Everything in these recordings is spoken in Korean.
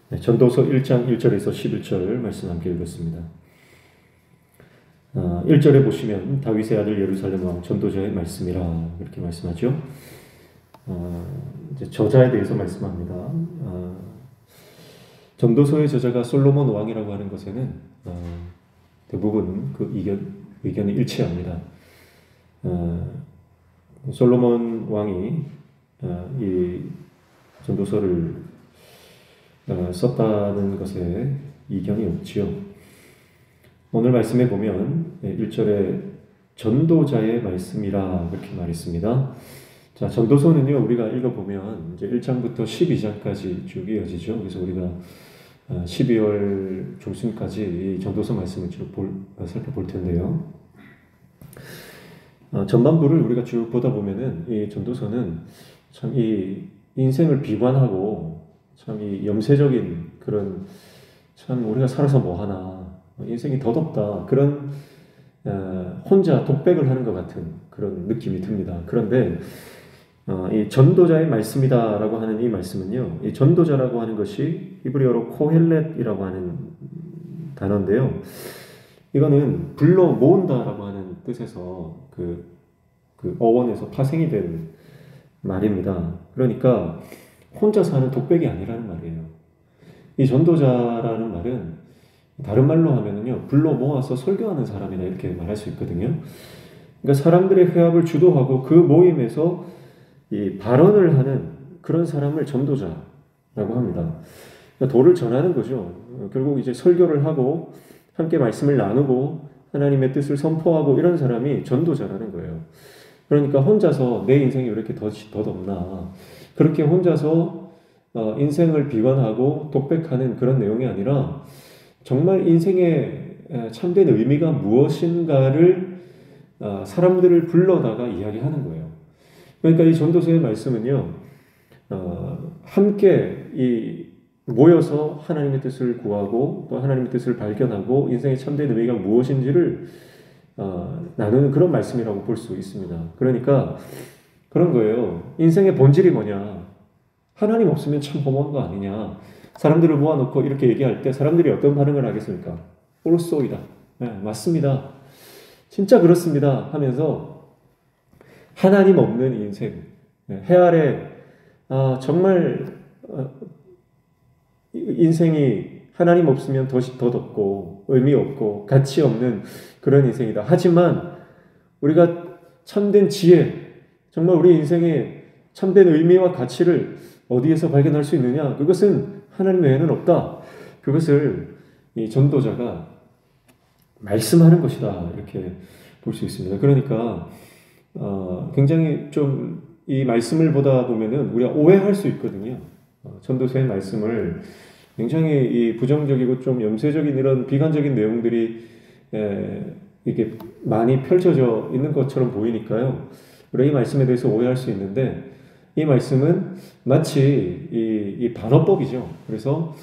네, 전도서 1장 1절에서 11절 말씀 함께 읽었습니다. 1절에 보시면 다윗의 아들 예루살렘 왕 전도자의 말씀이라 이렇게 말씀하죠. 이제 저자에 대해서 말씀합니다. 전도서의 저자가 솔로몬 왕이라고 하는 것에는 대부분 그 의견이 일치합니다. 솔로몬 왕이 이 전도서를 썼다는 것에 이견이 없지요. 오늘 말씀에 보면 1절에 전도자의 말씀이라 그렇게 말했습니다. 자, 전도서는요, 우리가 읽어보면 이제 1장부터 12장까지 쭉 이어지죠. 그래서 우리가 12월 중순까지 이 전도서 말씀을 쭉 살펴볼 텐데요. 전반부를 우리가 쭉 보다 보면은 이 전도서는 참 이 인생을 비관하고 참 이 염세적인 그런 참 우리가 살아서 뭐하나 인생이 덧없다 그런 혼자 독백을 하는 것 같은 그런 느낌이 듭니다. 그런데 이 전도자의 말씀이다라고 하는 이 말씀은요, 이 전도자라고 하는 것이 히브리어로 코헬렛이라고 하는 단어인데요. 이거는 불러 모은다라고 하는 뜻에서 그 어원에서 파생이 된 말입니다. 그러니까 혼자서 하는 독백이 아니라는 말이에요. 이 전도자라는 말은 다른 말로 하면은요, 불러 모아서 설교하는 사람이다 이렇게 말할 수 있거든요. 그러니까 사람들의 회합을 주도하고 그 모임에서 이 발언을 하는 그런 사람을 전도자라고 합니다. 그러니까 도를 전하는 거죠. 결국 이제 설교를 하고 함께 말씀을 나누고 하나님의 뜻을 선포하고 이런 사람이 전도자라는 거예요. 그러니까 혼자서 내 인생이 왜 이렇게 덧없나 그렇게 혼자서 인생을 비관하고 독백하는 그런 내용이 아니라 정말 인생의 참된 의미가 무엇인가를 사람들을 불러다가 이야기하는 거예요. 그러니까 이 전도서의 말씀은요, 함께 모여서 하나님의 뜻을 구하고 또 하나님의 뜻을 발견하고 인생의 참된 의미가 무엇인지를 나누는 그런 말씀이라고 볼 수 있습니다. 그러니까 그런 거예요. 인생의 본질이 뭐냐? 하나님 없으면 참 허무한 거 아니냐? 사람들을 모아놓고 이렇게 얘기할 때 사람들이 어떤 반응을 하겠습니까? 옳소이다. 네, 맞습니다. 진짜 그렇습니다. 하면서 하나님 없는 인생, 해 아래 정말 인생이 하나님 없으면 덧없고 의미 없고 가치 없는 그런 인생이다. 하지만 우리가 참된 지혜, 정말 우리 인생의 참된 의미와 가치를 어디에서 발견할 수 있느냐? 그것은 하나님 외에는 없다. 그것을 이 전도자가 말씀하는 것이다. 이렇게 볼 수 있습니다. 그러니까 굉장히 좀 이 말씀을 보다 보면은 우리가 오해할 수 있거든요. 전도서의 말씀을 굉장히 이 부정적이고 좀 염세적인 이런 비관적인 내용들이 이렇게 많이 펼쳐져 있는 것처럼 보이니까요. 우리가 이 말씀에 대해서 오해할 수 있는데 이 말씀은 마치 이 반어법이죠. 그래서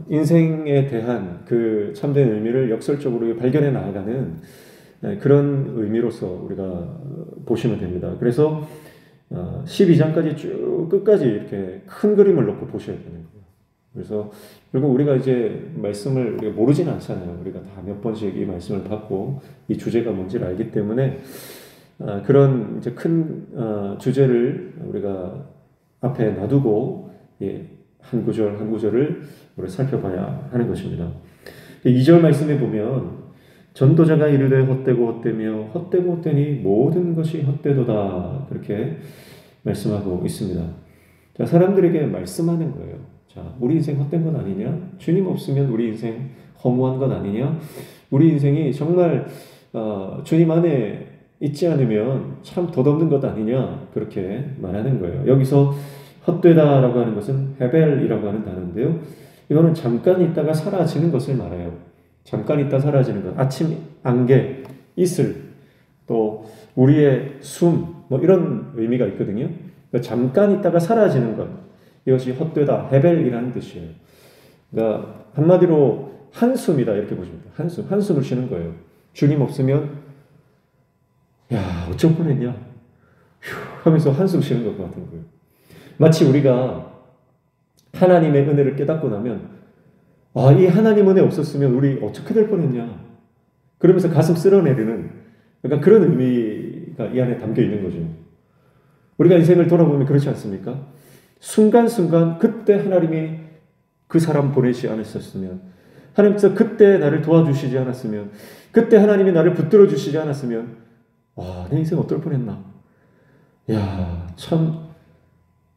인생에 대한 그 참된 의미를 역설적으로 발견해 나아가는 그런 의미로서 우리가 보시면 됩니다. 그래서 12장까지 쭉 끝까지 이렇게 큰 그림을 놓고 보셔야 되는 거예요. 그래서 결국 우리가 이제 말씀을 우리가 모르지는 않잖아요. 우리가 다 몇 번씩 이 말씀을 받고 이 주제가 뭔지를 알기 때문에 그런 이제 큰 주제를 우리가 앞에 놔두고 한 구절 한 구절을 우리 살펴봐야 하는 것입니다. 2절 말씀에 보면 전도자가 이르되 헛되고 헛되며 헛되고 헛되니 모든 것이 헛되도다 그렇게 말씀하고 있습니다. 자, 사람들에게 말씀하는 거예요. 자, 우리 인생 헛된 건 아니냐? 주님 없으면 우리 인생 허무한 건 아니냐? 우리 인생이 정말 주님 안에 있지 않으면 참 덧없는 것 아니냐? 그렇게 말하는 거예요. 여기서 헛되다라고 하는 것은 헤벨이라고 하는 단어인데요. 이거는 잠깐 있다가 사라지는 것을 말해요. 잠깐 있다 사라지는 것. 아침 안개, 이슬, 또 우리의 숨, 뭐 이런 의미가 있거든요. 그러니까 잠깐 있다가 사라지는 것. 이것이 헛되다, 헤벨이라는 뜻이에요. 그러니까 한마디로 한숨이다 이렇게 보시면 돼요. 한숨을 쉬는 거예요. 주님 없으면 야 어쩔 뻔했냐 휴 하면서 한숨 쉬는 것 같은 거예요. 마치 우리가 하나님의 은혜를 깨닫고 나면 아, 이 하나님 은혜 없었으면 우리 어떻게 될 뻔했냐. 그러면서 가슴 쓸어내리는 약간 그런 의미가 이 안에 담겨 있는 거죠. 우리가 인생을 돌아보면 그렇지 않습니까? 순간순간 그때 하나님이 그 사람 보내지 않으셨으면, 하나님께서 그때 나를 도와주시지 않았으면, 그때 하나님이 나를 붙들어 주시지 않았으면, 와, 내 인생 어떨 뻔했나. 야, 참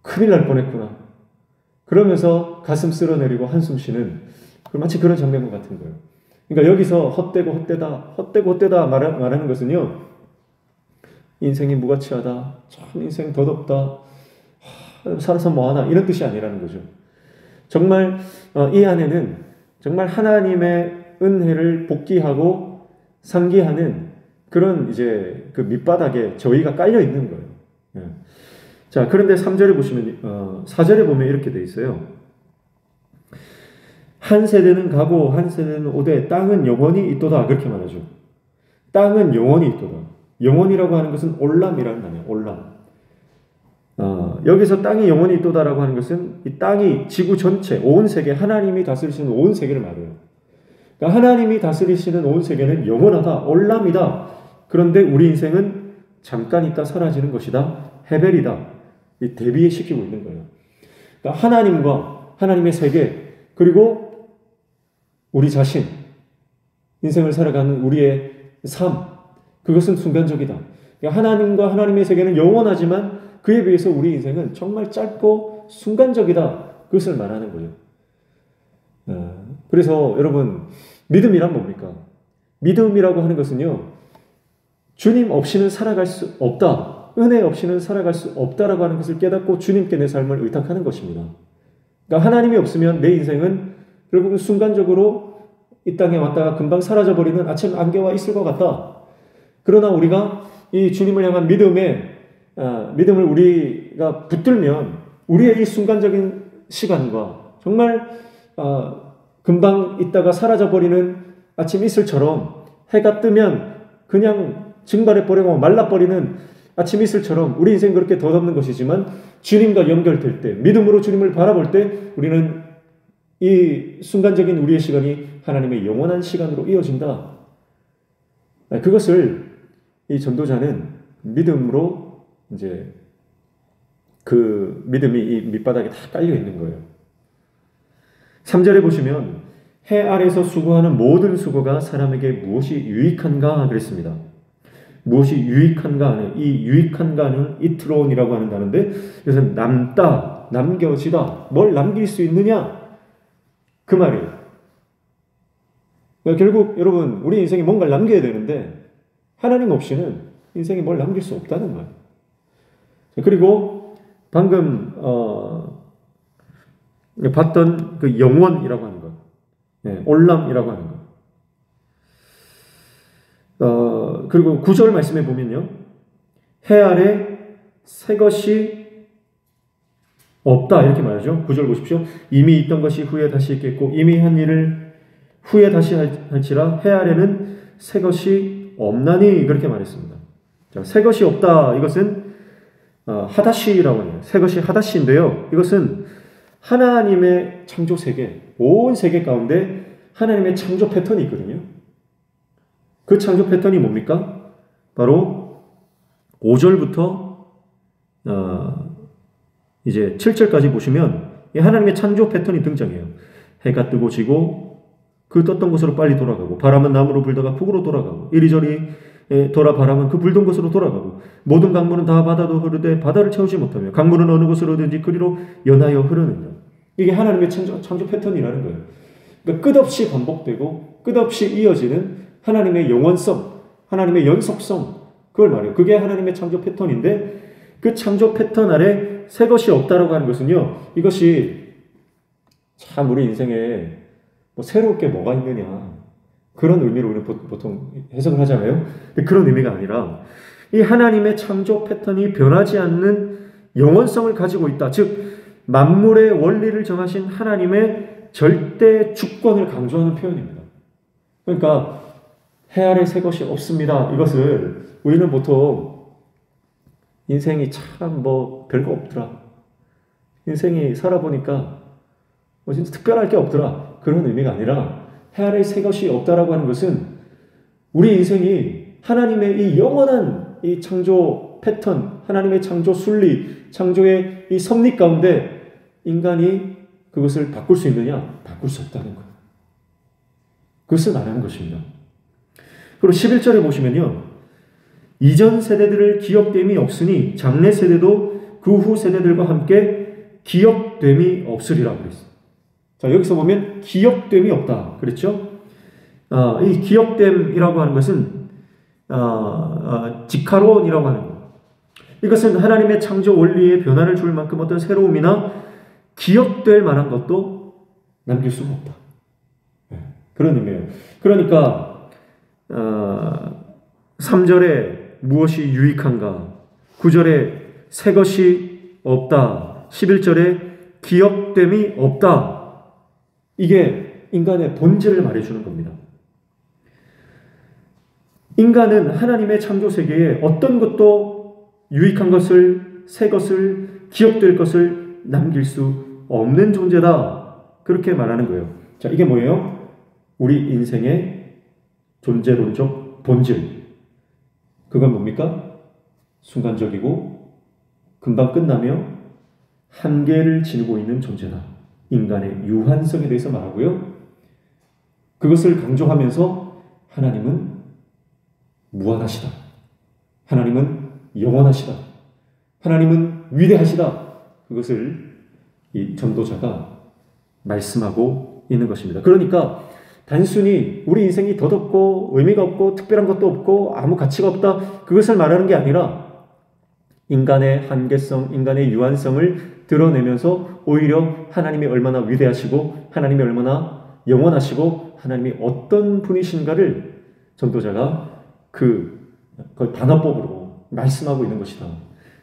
큰일 날 뻔했구나. 그러면서 가슴 쓸어내리고 한숨 쉬는 마치 그런 장면과 같은 거예요. 그러니까 여기서 헛되고 헛되다 말하는 것은요, 인생이 무가치하다, 참 인생 덧없다, 살아서 뭐하나, 이런 뜻이 아니라는 거죠. 정말 이 안에는 정말 하나님의 은혜를 복기하고 상기하는 그런 이제 그 밑바닥에 저희가 깔려 있는 거예요. 예. 자, 그런데 3절에 보시면, 4절에 보면 이렇게 돼 있어요. 한 세대는 가고 한 세대는 오되 땅은 영원히 있도다. 그렇게 말하죠. 땅은 영원히 있도다. 영원이라고 하는 것은 올람이라는 단어예요. 올람. 여기서 땅이 영원히 있도다라고 하는 것은 이 땅이 지구 전체, 온 세계, 하나님이 다스리시는 온 세계를 말해요. 그러니까 하나님이 다스리시는 온 세계는 영원하다, 올람이다. 그런데 우리 인생은 잠깐 있다 사라지는 것이다, 헤벨이다. 이 대비시키고 있는 거예요. 그러니까 하나님과 하나님의 세계, 그리고 우리 자신, 인생을 살아가는 우리의 삶, 그것은 순간적이다. 그러니까 하나님과 하나님의 세계는 영원하지만 그에 비해서 우리 인생은 정말 짧고 순간적이다. 그것을 말하는 거예요. 그래서 여러분, 믿음이란 뭡니까? 믿음이라고 하는 것은요, 주님 없이는 살아갈 수 없다. 은혜 없이는 살아갈 수 없다라고 하는 것을 깨닫고 주님께 내 삶을 의탁하는 것입니다. 그러니까 하나님이 없으면 내 인생은 결국은 순간적으로 이 땅에 왔다가 금방 사라져버리는 아침 안개와 이슬과 같다. 그러나 우리가 이 주님을 향한 믿음을 우리가 붙들면 우리의 이 순간적인 시간과 정말 금방 있다가 사라져버리는 아침 이슬처럼, 해가 뜨면 그냥 증발해버리고 말라버리는 아침 이슬처럼 우리 인생 그렇게 덧없는 것이지만, 주님과 연결될 때, 믿음으로 주님을 바라볼 때 우리는 이 순간적인 우리의 시간이 하나님의 영원한 시간으로 이어진다. 그것을 이 전도자는 믿음으로 이제 그 믿음이 이 밑바닥에 다 깔려 있는 거예요. 3절에 보시면 해 아래서 수고하는 모든 수고가 사람에게 무엇이 유익한가 그랬습니다. 무엇이 유익한가, 이 유익한가는 이트론이라고 하는 단어인데, 그래서 남다, 남겨지다, 뭘 남길 수 있느냐, 그 말이에요. 그러니까 결국 여러분, 우리 인생에 뭔가를 남겨야 되는데 하나님 없이는 인생에 뭘 남길 수 없다는 거예요. 그리고 방금 봤던 그 영원이라고 하는 것, 올람이라고 하는 것. 그리고 9절 말씀해 보면요, 해 아래 새 것이 없다 이렇게 말하죠. 9절 보십시오. 이미 있던 것이 후에 다시 있겠고 이미 한 일을 후에 다시 할지라 해 아래는 새 것이 없나니 그렇게 말했습니다. 자, 새 것이 없다, 이것은 하다시라고 해요. 새 것이 하다시인데요, 이것은 하나님의 창조 세계, 온 세계 가운데 하나님의 창조 패턴이 있거든요. 그 창조 패턴이 뭡니까? 바로 5절부터 이제 7절까지 보시면 하나님의 창조 패턴이 등장해요. 해가 뜨고 지고 그 떴던 곳으로 빨리 돌아가고, 바람은 남으로 불다가 북으로 돌아가고, 이리저리 돌아 바람은 그 불던 곳으로 돌아가고, 모든 강물은 다 바다도 흐르되 바다를 채우지 못하며 강물은 어느 곳으로든지 그리로 연하여 흐르느니라. 이게 하나님의 창조 패턴이라는 거예요. 그러니까 끝없이 반복되고 끝없이 이어지는 하나님의 영원성, 하나님의 연속성, 그걸 말해요. 그게 하나님의 창조 패턴인데, 그 창조 패턴 아래 새 것이 없다라고 하는 것은요, 이것이 참 우리 인생에 뭐 새로울 게 뭐가 있느냐, 그런 의미로 우리는 보통 해석을 하잖아요. 근데 그런 의미가 아니라 이 하나님의 창조 패턴이 변하지 않는 영원성을 가지고 있다. 즉 만물의 원리를 정하신 하나님의 절대 주권을 강조하는 표현입니다. 그러니까 해 아래 새 것이 없습니다, 이것을 우리는 보통 인생이 참 뭐 별거 없더라, 인생이 살아보니까 진짜 특별할 게 없더라. 그런 의미가 아니라 해 아래에 새 것이 없다라고 하는 것은 우리 인생이 하나님의 이 영원한 이 창조 패턴, 하나님의 창조 순리, 창조의 이 섭리 가운데 인간이 그것을 바꿀 수 있느냐? 바꿀 수 없다는 거예요. 그것을 말하는 것입니다. 그리고 11절에 보시면요. 이전 세대들을 기억됨이 없으니 장래 세대도 그 후 세대들과 함께 기억됨이 없으리라고 그랬어요. 자, 여기서 보면 기억됨이 없다. 그랬죠? 이 기억됨이라고 하는 것은 지카론이라고 하는 것. 이것은 하나님의 창조 원리에 변화를 줄 만큼 어떤 새로움이나 기억될 만한 것도 남길 수가 없다. 그런 의미예요. 그러니까 3절에 무엇이 유익한가, 9절에 새 것이 없다, 11절에 기억됨이 없다. 이게 인간의 본질을 말해주는 겁니다. 인간은 하나님의 창조 세계에 어떤 것도 유익한 것을, 새 것을, 기억될 것을 남길 수 없는 존재다. 그렇게 말하는 거예요. 자, 이게 뭐예요? 우리 인생의 존재론적 본질. 그건 뭡니까? 순간적이고 금방 끝나며 한계를 지니고 있는 존재다. 인간의 유한성에 대해서 말하고요. 그것을 강조하면서 하나님은 무한하시다. 하나님은 영원하시다. 하나님은 위대하시다. 그것을 이 전도자가 말씀하고 있는 것입니다. 그러니까 단순히 우리 인생이 덧없고 의미가 없고 특별한 것도 없고 아무 가치가 없다. 그것을 말하는 게 아니라 인간의 한계성, 인간의 유한성을 드러내면서 오히려 하나님이 얼마나 위대하시고 하나님이 얼마나 영원하시고 하나님이 어떤 분이신가를 전도자가 거의 반어법으로 말씀하고 있는 것이다.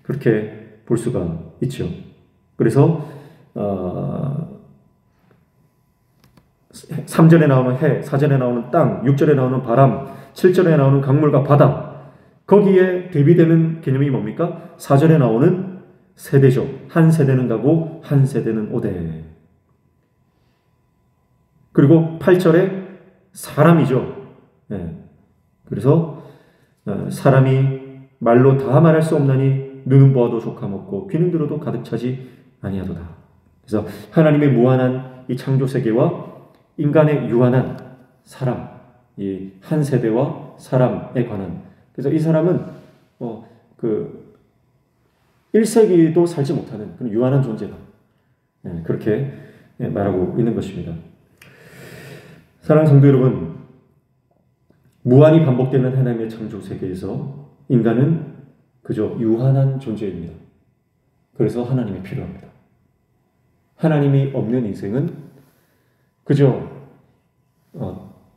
그렇게 볼 수가 있죠. 그래서 3절에 나오는 해, 4절에 나오는 땅, 6절에 나오는 바람, 7절에 나오는 강물과 바다, 거기에 대비되는 개념이 뭡니까? 4절에 나오는 세대죠. 한 세대는 가고 한 세대는 오되. 그리고 8절에 사람이죠. 그래서 사람이 말로 다 말할 수 없나니 눈은 보아도 족함없고 귀는 들어도 가득 차지 아니하도다. 그래서 하나님의 무한한 이 창조 세계와 인간의 유한한 사람, 이 한 세대와 사람에 관한. 그래서 이 사람은 1세기도 살지 못하는 그런 유한한 존재다. 그렇게 말하고 있는 것입니다. 사랑하는 성도 여러분, 무한히 반복되는 하나님의 창조 세계에서 인간은 그저 유한한 존재입니다. 그래서 하나님이 필요합니다. 하나님이 없는 인생은 그저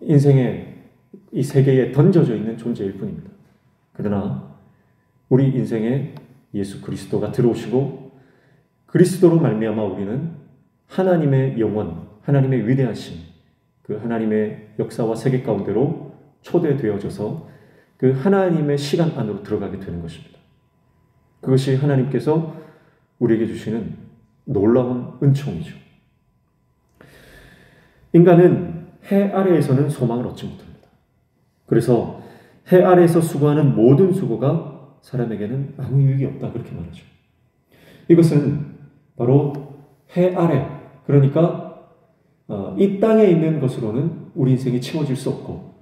인생의 이 세계에 던져져 있는 존재일 뿐입니다. 그러나 우리 인생에 예수 그리스도가 들어오시고 그리스도로 말미암아 우리는 하나님의 영원, 하나님의 위대하신 그 하나님의 역사와 세계 가운데로 초대되어져서 그 하나님의 시간 안으로 들어가게 되는 것입니다. 그것이 하나님께서 우리에게 주시는 놀라운 은총이죠. 인간은 해 아래에서는 소망을 얻지 못합니다. 그래서 해 아래에서 수고하는 모든 수고가 사람에게는 아무 유익이 없다. 그렇게 말하죠. 이것은 바로 해 아래, 그러니까 이 땅에 있는 것으로는 우리 인생이 채워질 수 없고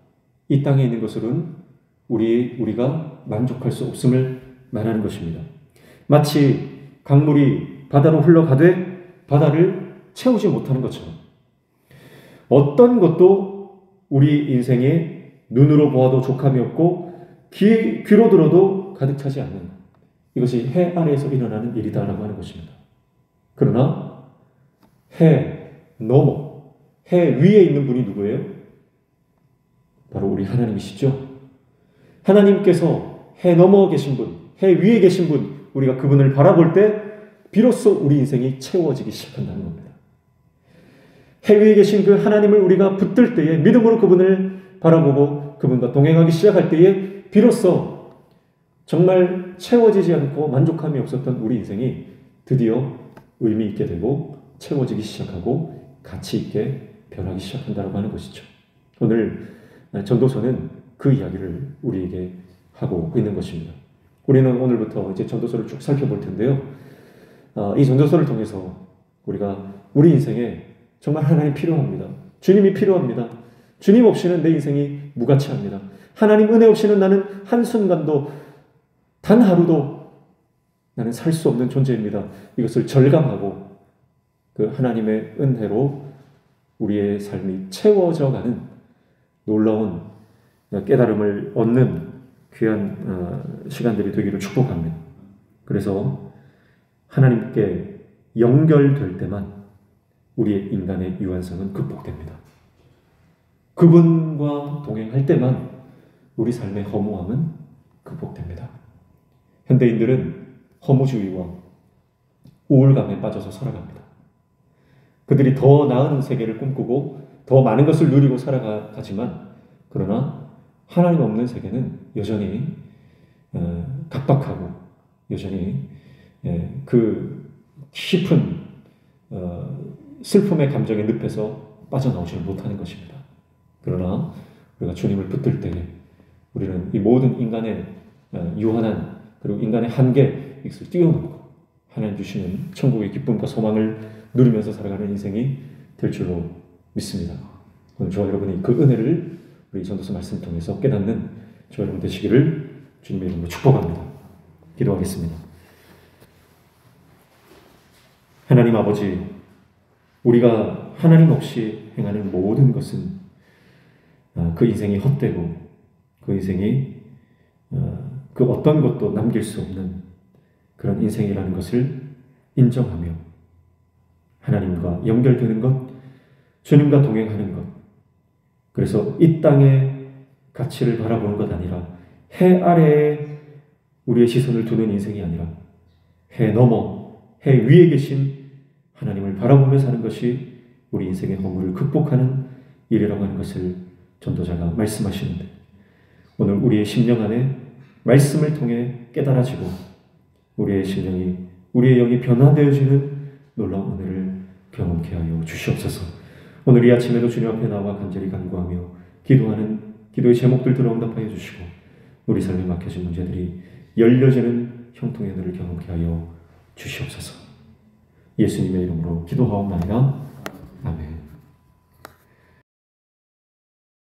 이 땅에 있는 것으로는 우리가 만족할 수 없음을 말하는 것입니다. 마치 강물이 바다로 흘러가되 바다를 채우지 못하는 것처럼 어떤 것도 우리 인생에 눈으로 보아도 족함이 없고 귀로 들어도 가득 차지 않는 이것이 해 아래에서 일어나는 일이다라고 하는 것입니다. 그러나 해 너머, 해 위에 있는 분이 누구예요? 바로 우리 하나님이시죠. 하나님께서 해 너머 계신 분, 해 위에 계신 분, 우리가 그분을 바라볼 때 비로소 우리 인생이 채워지기 시작한다는 겁니다. 해 위에 계신 그 하나님을 우리가 붙들 때에 믿음으로 그분을 바라보고 그분과 동행하기 시작할 때에 비로소 정말 채워지지 않고 만족함이 없었던 우리 인생이 드디어 의미 있게 되고 채워지기 시작하고 가치 있게 변하기 시작한다고 하는 것이죠. 오늘 전도서는 그 이야기를 우리에게 하고 있는 것입니다. 우리는 오늘부터 이제 전도서를 쭉 살펴볼 텐데요. 이 전도서를 통해서 우리가 우리 인생에 정말 하나님 필요합니다. 주님이 필요합니다. 주님 없이는 내 인생이 무가치합니다. 하나님 은혜 없이는 나는 한순간도 단 하루도 나는 살 수 없는 존재입니다. 이것을 절감하고 그 하나님의 은혜로 우리의 삶이 채워져가는 놀라운 깨달음을 얻는 귀한 시간들이 되기를 축복합니다. 그래서 하나님께 연결될 때만 우리의 인간의 유한성은 극복됩니다. 그분과 동행할 때만 우리 삶의 허무함은 극복됩니다. 현대인들은 허무주의와 우울감에 빠져서 살아갑니다. 그들이 더 나은 세계를 꿈꾸고 더 많은 것을 누리고 살아가지만 그러나 하나님 없는 세계는 여전히 각박하고 여전히 그 깊은 슬픔의 감정에 늪에서 빠져나오지를 못하는 것입니다. 그러나 우리가 주님을 붙들 때 우리는 이 모든 인간의 유한한 그리고 인간의 한계 이것을 뛰어넘고 하나님 주시는 천국의 기쁨과 소망을 누리면서 살아가는 인생이 될 줄로 믿습니다. 오늘 저와 여러분이 그 은혜를 우리 전도서 말씀을 통해서 깨닫는 저와 여러분 되시기를 주님의 이름으로 축복합니다. 기도하겠습니다. 하나님 아버지, 우리가 하나님 없이 행하는 모든 것은 그 인생이 헛되고 그 인생이 그 어떤 것도 남길 수 없는 그런 인생이라는 것을 인정하며 하나님과 연결되는 것, 주님과 동행하는 것, 그래서 이 땅의 가치를 바라보는 것 아니라 해 아래에 우리의 시선을 두는 인생이 아니라 해 넘어 해 위에 계신 하나님을 바라보며 사는 것이 우리 인생의 허물을 극복하는 일이라고 하는 것을 전도자가 말씀하시는데 오늘 우리의 심령 안에 말씀을 통해 깨달아지고 우리의 심령이 우리의 영이 변화되어지는 놀라운 은혜를 경험케 하여 주시옵소서. 오늘 이 아침에도 주님 앞에 나와 간절히 간구하며 기도하는 기도의 제목들대로 응답하여 주시고 우리 삶에 막혀진 문제들이 열려지는 형통의 은혜를 경험케 하여 주시옵소서. 예수님의 이름으로 기도하옵나이다. 아멘.